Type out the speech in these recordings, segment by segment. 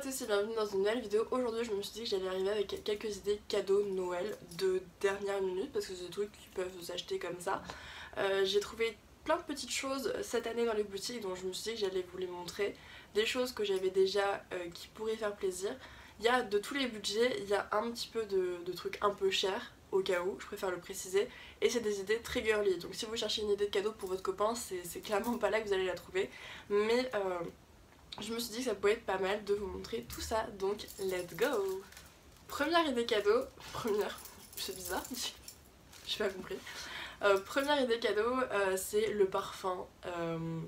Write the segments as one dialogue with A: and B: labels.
A: tous et bienvenue dans une nouvelle vidéo. Aujourd'hui je me suis dit que j'allais arriver avec quelques idées cadeaux Noël de dernière minute parce que c'est des trucs qui peuvent s'acheter comme ça. J'ai trouvé plein de petites choses cette année dans les boutiques dont je me suis dit que j'allais vous les montrer. Des choses que j'avais déjà qui pourraient faire plaisir. Il y a de tous les budgets, il y a un petit peu de trucs un peu chers au cas où, je préfère le préciser, et c'est des idées très girly. Donc si vous cherchez une idée de cadeau pour votre copain, c'est clairement pas là que vous allez la trouver. Mais je me suis dit que ça pouvait être pas mal de vous montrer tout ça, donc let's go! Première idée cadeau, c'est bizarre, j'ai pas compris. Première idée cadeau, c'est le parfum,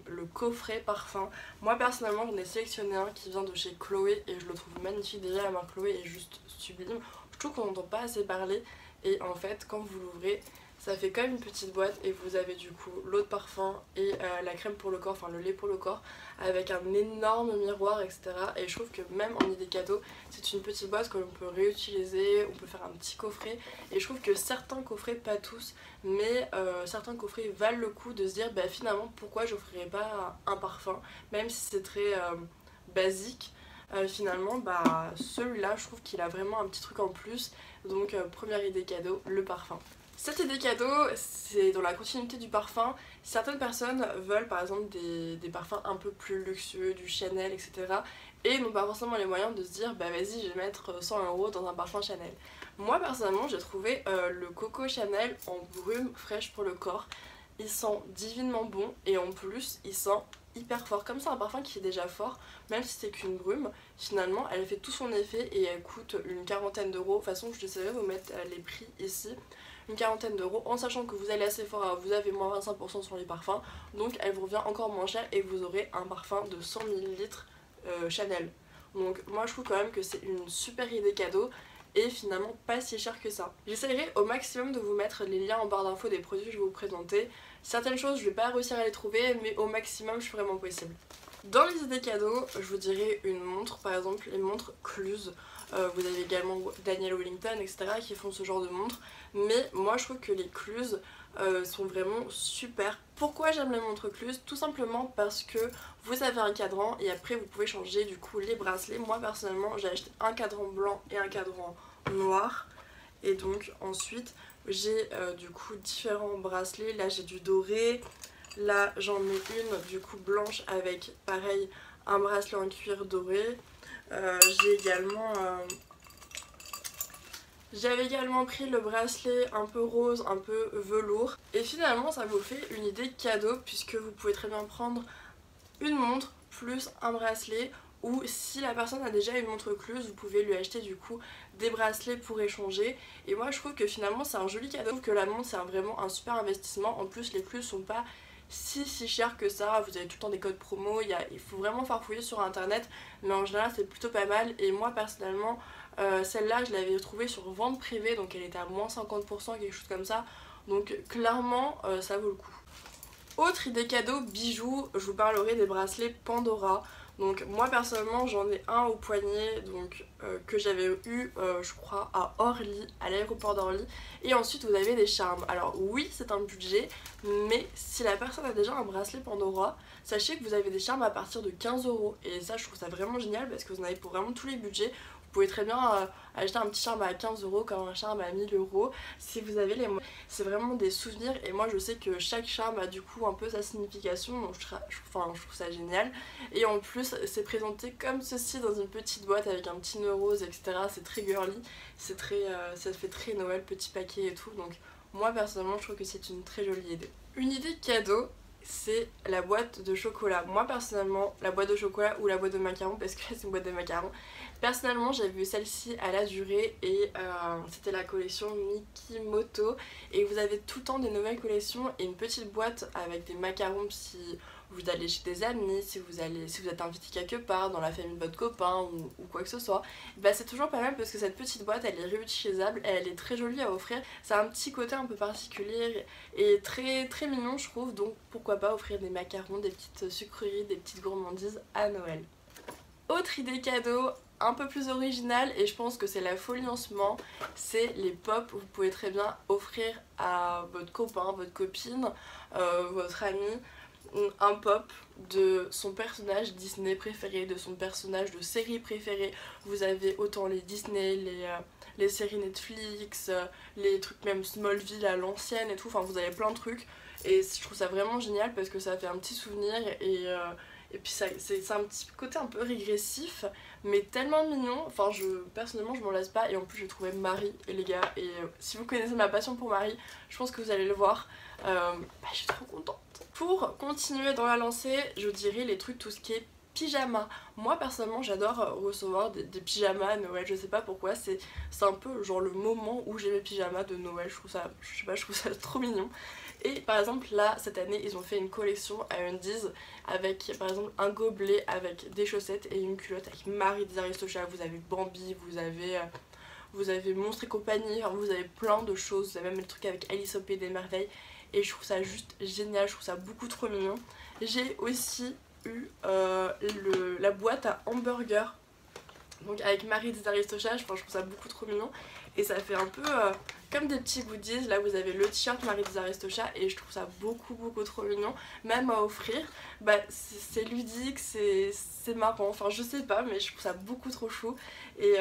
A: le coffret parfum. Moi personnellement j'en ai sélectionné un qui vient de chez Chloé et je le trouve magnifique. Déjà la marque Chloé est juste sublime. Je trouve qu'on n'entend pas assez parler et en fait quand vous l'ouvrez, ça fait comme une petite boîte et vous avez du coup l'eau de parfum et la crème pour le corps, enfin le lait pour le corps, avec un énorme miroir, etc. Et je trouve que même en idée cadeau, c'est une petite boîte que l'on peut réutiliser, on peut faire un petit coffret. Et je trouve que certains coffrets, pas tous, mais certains coffrets valent le coup de se dire bah finalement pourquoi j'offrirais pas un parfum, même si c'est très basique. Finalement bah celui-là je trouve qu'il a vraiment un petit truc en plus. Donc première idée cadeau, le parfum. Cette idée cadeau, c'est dans la continuité du parfum. Certaines personnes veulent par exemple des parfums un peu plus luxueux, du Chanel, etc. Et n'ont pas forcément les moyens de se dire bah vas-y je vais mettre 100 € dans un parfum Chanel. Moi personnellement j'ai trouvé le Coco Chanel en brume fraîche pour le corps. Il sent divinement bon et en plus il sent hyper fort. Comme c'est un parfum qui est déjà fort, même si c'est qu'une brume, finalement elle fait tout son effet et elle coûte une quarantaine d'euros. De toute façon je déciderai de vous mettre les prix ici. Une quarantaine d'euros en sachant que vous allez assez fort, vous avez moins 25% sur les parfums, donc elle vous revient encore moins cher et vous aurez un parfum de 100 ml Chanel. Donc moi je trouve quand même que c'est une super idée cadeau et finalement pas si cher que ça. J'essaierai au maximum de vous mettre les liens en barre d'infos des produits que je vais vous présenter. Certaines choses je vais pas réussir à les trouver mais au maximum je ferai mon possible. Dans les idées cadeaux, je vous dirais une montre, par exemple les montres Cluse. Vous avez également Daniel Wellington, etc. qui font ce genre de montres. Mais moi je trouve que les Cluse sont vraiment super. Pourquoi j'aime les montres Cluse? Tout simplement parce que vous avez un cadran et après vous pouvez changer du coup les bracelets. Moi personnellement j'ai acheté un cadran blanc et un cadran noir. Et donc ensuite j'ai du coup différents bracelets. Là j'ai du doré. Là j'en ai une du coup blanche avec pareil un bracelet en cuir doré. J'avais également pris le bracelet un peu rose, un peu velours. Et finalement ça vous fait une idée cadeau puisque vous pouvez très bien prendre une montre plus un bracelet. Ou si la personne a déjà une montre Cluse, vous pouvez lui acheter du coup des bracelets pour échanger. Et moi je trouve que finalement c'est un joli cadeau, que la montre c'est vraiment un super investissement. En plus les Cluse sont pas si cher que ça, vous avez tout le temps des codes promo, il faut vraiment farfouiller sur internet, mais en général c'est plutôt pas mal. Et moi personnellement celle-là je l'avais trouvée sur vente privée, donc elle était à moins 50%, quelque chose comme ça, donc clairement ça vaut le coup. Autre idée cadeau, bijoux, je vous parlerai des bracelets Pandora. Donc moi personnellement j'en ai un au poignet donc, que j'avais eu je crois à Orly, à l'aéroport d'Orly. Et ensuite vous avez des charmes. Alors oui c'est un budget, mais si la personne a déjà un bracelet Pandora, sachez que vous avez des charmes à partir de 15 €. Et ça je trouve ça vraiment génial parce que vous en avez pour vraiment tous les budgets. Vous pouvez très bien acheter un petit charme à 15 € comme un charme à 1000 € si vous avez les moyens. C'est vraiment des souvenirs et moi je sais que chaque charme a du coup un peu sa signification, donc je trouve ça génial. Et en plus c'est présenté comme ceci dans une petite boîte avec un petit nœud rose, etc. C'est très girly, c'est très, ça fait très Noël, petit paquet et tout, donc moi personnellement je trouve que c'est une très jolie idée. Une idée cadeau, c'est la boîte de chocolat. Moi personnellement la boîte de chocolat ou la boîte de macarons, parce que là c'est une boîte de macarons, personnellement j'ai vu celle-ci à la durée et c'était la collection Mikimoto et vous avez tout le temps des nouvelles collections et une petite boîte avec des macarons si vous allez chez des amis, si vous êtes invité quelque part dans la famille de votre copain ou quoi que ce soit. Bah c'est toujours pas mal parce que cette petite boîte elle est réutilisable, elle est très jolie à offrir, ça a un petit côté un peu particulier et très très mignon je trouve, donc pourquoi pas offrir des macarons, des petites sucreries, des petites gourmandises à Noël. Autre idée cadeau un peu plus originale et je pense que c'est la folie en ce moment, c'est les pops. Vous pouvez très bien offrir à votre copain, votre copine, votre ami un pop de son personnage Disney préféré, de son personnage de série préférée. Vous avez autant les Disney, les séries Netflix, les trucs même Smallville à l'ancienne et tout, enfin vous avez plein de trucs. Et je trouve ça vraiment génial parce que ça fait un petit souvenir et puis c'est un petit côté un peu régressif mais tellement mignon. Enfin personnellement je m'en lasse pas et en plus j'ai trouvé Marie et les gars et si vous connaissez ma passion pour Marie, je pense que vous allez le voir. Je suis trop contente. Pour continuer dans la lancée, je dirais les trucs tout ce qui est pyjama. Moi personnellement j'adore recevoir des pyjamas à Noël, je sais pas pourquoi, c'est un peu genre le moment où j'ai mes pyjamas de Noël, je trouve ça, je sais pas, je trouve ça trop mignon. Et par exemple là cette année ils ont fait une collection à Undies avec par exemple un gobelet avec des chaussettes et une culotte avec Marie des Aristochats, vous avez Bambi, vous avez Monstres et compagnie, enfin, vous avez plein de choses, vous avez même le truc avec Alice au Pays des Merveilles et je trouve ça juste génial, je trouve ça beaucoup trop mignon. J'ai aussi eu la boîte à hamburger donc avec Marie des Aristochats, je trouve ça beaucoup trop mignon et ça fait un peu comme des petits goodies. Là vous avez le t-shirt Marie des Aristochats et je trouve ça beaucoup trop mignon, même à offrir. Bah c'est ludique, c'est marrant, enfin je sais pas mais je trouve ça beaucoup trop chou. Et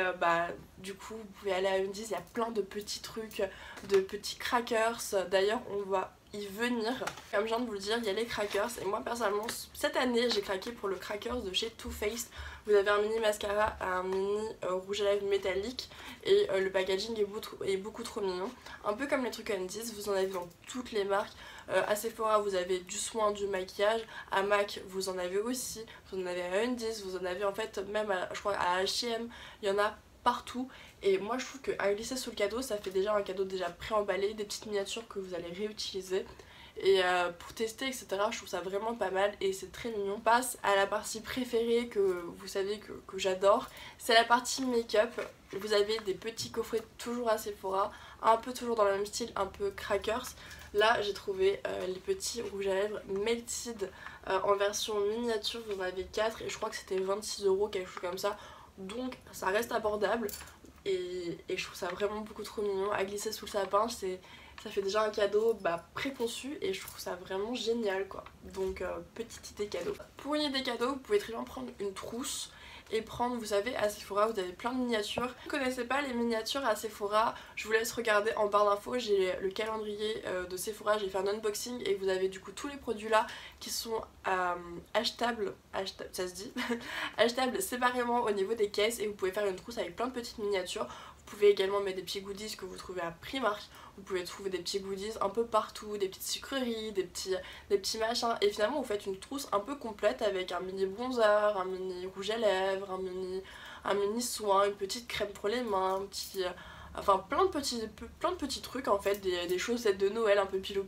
A: du coup vous pouvez aller à Undies, il y a plein de petits trucs, de petits crackers. D'ailleurs on va y venir. Comme je viens de vous le dire, il y a les crackers et moi personnellement cette année j'ai craqué pour le crackers de chez Too Faced. Vous avez un mini mascara, un mini rouge à lèvres métallique et le packaging est beaucoup trop mignon. Un peu comme les trucs Undies, vous en avez dans toutes les marques. À Sephora vous avez du soin, du maquillage, à MAC vous en avez aussi, vous en avez à Undies, vous en avez en fait même je crois à H&M, il y en a partout. Et moi je trouve qu'à glisser sous le cadeau ça fait déjà un cadeau déjà pré-emballé, des petites miniatures que vous allez réutiliser. Et pour tester etc je trouve ça vraiment pas mal et c'est très mignon. On passe à la partie préférée que vous savez que j'adore, c'est la partie make-up. Vous avez des petits coffrets toujours à Sephora, un peu toujours dans le même style, un peu crackers. Là j'ai trouvé les petits rouges à lèvres Melted en version miniature, vous en avez 4 et je crois que c'était 26 €, quelque chose comme ça. Donc ça reste abordable et je trouve ça vraiment beaucoup trop mignon. À glisser sous le sapin, ça fait déjà un cadeau préconçu et je trouve ça vraiment génial quoi. Donc petite idée cadeau. Pour une idée cadeau, vous pouvez très bien prendre une trousse et prendre, vous savez, à Sephora vous avez plein de miniatures. Si vous ne connaissez pas les miniatures à Sephora, je vous laisse regarder en barre d'infos, j'ai le calendrier de Sephora, j'ai fait un unboxing et vous avez du coup tous les produits là qui sont achetables, ça se dit, achetables séparément au niveau des caisses et vous pouvez faire une trousse avec plein de petites miniatures. Vous pouvez également mettre des petits goodies que vous trouvez à Primark. Vous pouvez trouver des petits goodies un peu partout, des petites sucreries, des petits machins. Et finalement vous faites une trousse un peu complète avec un mini bronzer, un mini rouge à lèvres, un mini soin, une petite crème pour les mains, enfin plein de petits trucs en fait, des chaussettes de Noël un peu pilou.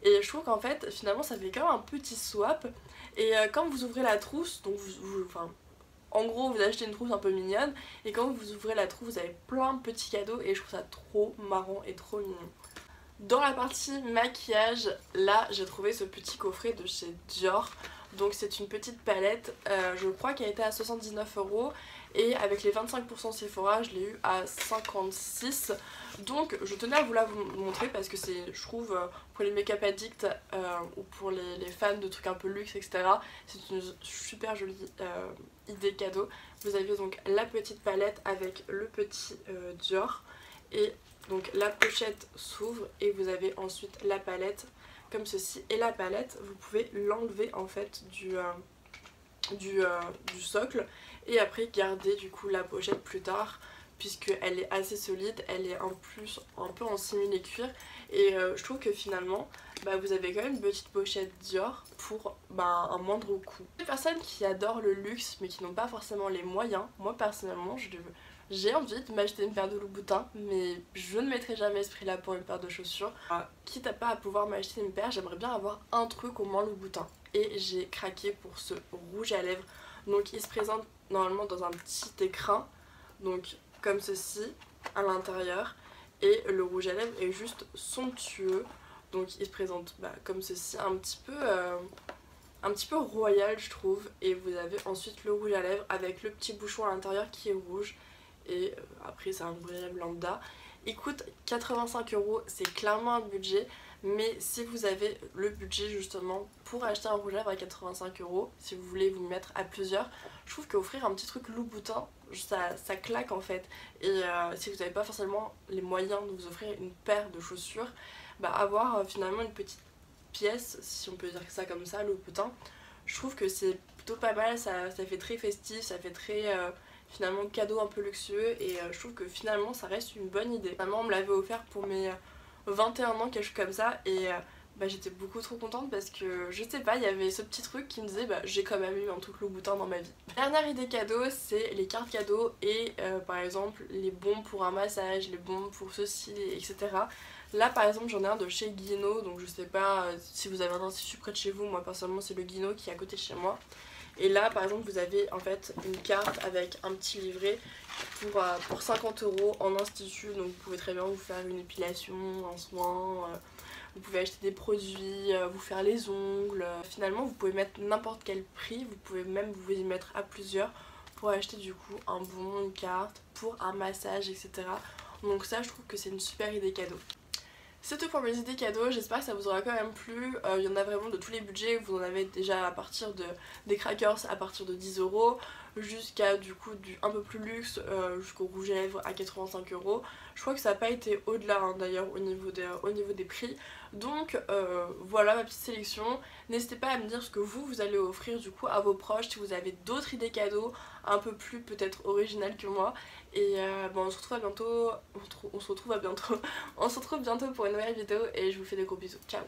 A: Et je trouve qu'en fait finalement ça fait quand même un petit swap. Et quand vous ouvrez la trousse, donc en gros vous achetez une trousse un peu mignonne et quand vous ouvrez la trousse vous avez plein de petits cadeaux et je trouve ça trop marrant et trop mignon. Dans la partie maquillage, là j'ai trouvé ce petit coffret de chez Dior. Donc c'est une petite palette, je crois qu'elle était à 79 € et avec les 25% Sephora je l'ai eu à 56. Donc je tenais à vous la montrer parce que c'est, je trouve, pour les make-up addicts ou pour les fans de trucs un peu luxe etc, c'est une super jolie idée cadeau. Vous avez donc la petite palette avec le petit Dior et donc la pochette s'ouvre et vous avez ensuite la palette comme ceci. Et la palette vous pouvez l'enlever en fait du socle et après garder du coup la pochette plus tard puisqu'elle est assez solide, elle est en plus un peu en simili cuir et je trouve que finalement vous avez quand même une petite pochette Dior pour un moindre coût. Les personnes qui adorent le luxe mais qui n'ont pas forcément les moyens, moi personnellement j'ai envie de m'acheter une paire de Louboutin mais je ne mettrai jamais ce prix là pour une paire de chaussures. Quitte à pas à pouvoir m'acheter une paire, j'aimerais bien avoir un truc au moins Louboutin. Et j'ai craqué pour ce rouge à lèvres. Donc il se présente normalement dans un petit écrin, donc comme ceci à l'intérieur. Et le rouge à lèvres est juste somptueux. Donc il se présente comme ceci, un petit peu royal je trouve. Et vous avez ensuite le rouge à lèvres avec le petit bouchon à l'intérieur qui est rouge. Et après c'est un rouge à lèvres lambda. Il coûte 85 €, c'est clairement un budget. mais si vous avez le budget justement pour acheter un rouge à lèvres à 85 €, si vous voulez vous mettre à plusieurs, je trouve qu'offrir un petit truc Louboutin, ça claque en fait. Et si vous n'avez pas forcément les moyens de vous offrir une paire de chaussures, bah avoir finalement une petite pièce, si on peut dire ça comme ça, Louboutin, je trouve que c'est plutôt pas mal, ça fait très festif, ça fait très finalement cadeau un peu luxueux, et je trouve que finalement ça reste une bonne idée. Maman me l'avait offert pour mes 21 ans, quelque chose comme ça, et bah, j'étais beaucoup trop contente parce que je sais pas, il y avait ce petit truc qui me disait bah j'ai quand même eu un truc Louboutin dans ma vie. Dernière idée cadeau, c'est les cartes cadeaux et par exemple les bons pour un massage, les bons pour ceci, etc. Là par exemple j'en ai un de chez Guino, donc je sais pas si vous avez un institut près de chez vous, moi personnellement c'est le Guino qui est à côté de chez moi. Et là par exemple vous avez en fait une carte avec un petit livret pour 50 € en institut, donc vous pouvez très bien vous faire une épilation, un soin, vous pouvez acheter des produits, vous faire les ongles. Finalement vous pouvez mettre n'importe quel prix, vous pouvez même vous y mettre à plusieurs pour acheter du coup un bon, une carte, pour un massage, etc. Donc ça je trouve que c'est une super idée cadeau. C'est tout pour mes idées cadeaux, j'espère que ça vous aura quand même plu. Il y en a vraiment de tous les budgets, vous en avez déjà à partir des crackers à partir de 10 € jusqu'à du coup du un peu plus luxe, jusqu'au rouge à lèvres à 85 €. Je crois que ça n'a pas été au-delà hein, d'ailleurs au niveau des prix. Donc voilà ma petite sélection. N'hésitez pas à me dire ce que vous allez offrir du coup à vos proches, si vous avez d'autres idées cadeaux un peu plus peut-être originales que moi. Et bon, on se retrouve à bientôt, on se retrouve bientôt pour une nouvelle vidéo et je vous fais des gros bisous. Ciao.